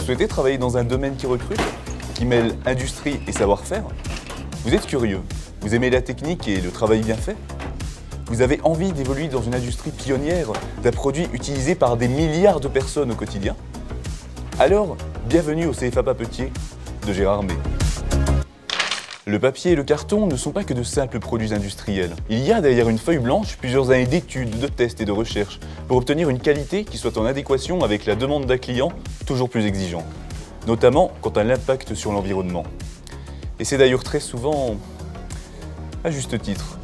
souhaitez travailler dans un domaine qui recrute, qui mêle industrie et savoir-faire? Vous êtes curieux, vous aimez la technique et le travail bien fait? Vous avez envie d'évoluer dans une industrie pionnière d'un produit utilisé par des milliards de personnes au quotidien? Alors, bienvenue au CFA Papetier de Gérard May. Le papier et le carton ne sont pas que de simples produits industriels. Il y a derrière une feuille blanche plusieurs années d'études, de tests et de recherches pour obtenir une qualité qui soit en adéquation avec la demande d'un client toujours plus exigeant, notamment quant à l'impact sur l'environnement. Et c'est d'ailleurs très souvent à juste titre.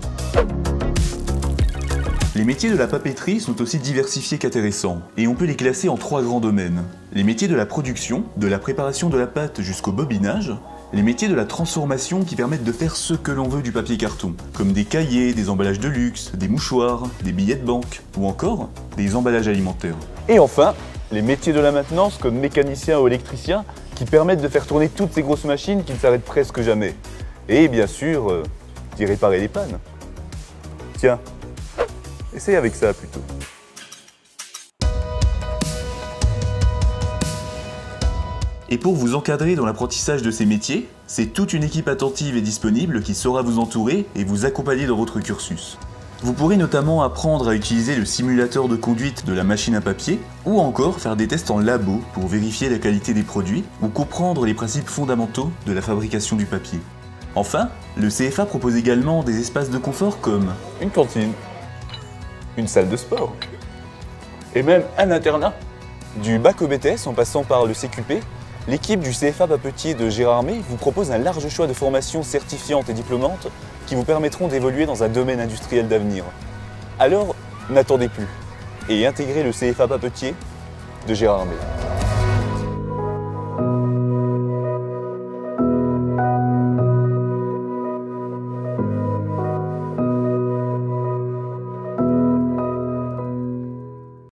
Les métiers de la papeterie sont aussi diversifiés qu'intéressants, et on peut les classer en 3 grands domaines. Les métiers de la production, de la préparation de la pâte jusqu'au bobinage, les métiers de la transformation qui permettent de faire ce que l'on veut du papier carton, comme des cahiers, des emballages de luxe, des mouchoirs, des billets de banque, ou encore des emballages alimentaires. Et enfin, les métiers de la maintenance comme mécanicien ou électricien qui permettent de faire tourner toutes ces grosses machines qui ne s'arrêtent presque jamais. Et bien sûr, d'y réparer les pannes. Tiens, essaye avec ça plutôt. Et pour vous encadrer dans l'apprentissage de ces métiers, c'est toute une équipe attentive et disponible qui saura vous entourer et vous accompagner dans votre cursus. Vous pourrez notamment apprendre à utiliser le simulateur de conduite de la machine à papier, ou encore faire des tests en labo pour vérifier la qualité des produits ou comprendre les principes fondamentaux de la fabrication du papier. Enfin, le CFA propose également des espaces de confort comme une cantine, une salle de sport, et même un internat. Du bac au BTS en passant par le CQP, l'équipe du CFA Papetier de Gérard May vous propose un large choix de formations certifiantes et diplômantes qui vous permettront d'évoluer dans un domaine industriel d'avenir. Alors, n'attendez plus et intégrez le CFA Papetier de Gérard May.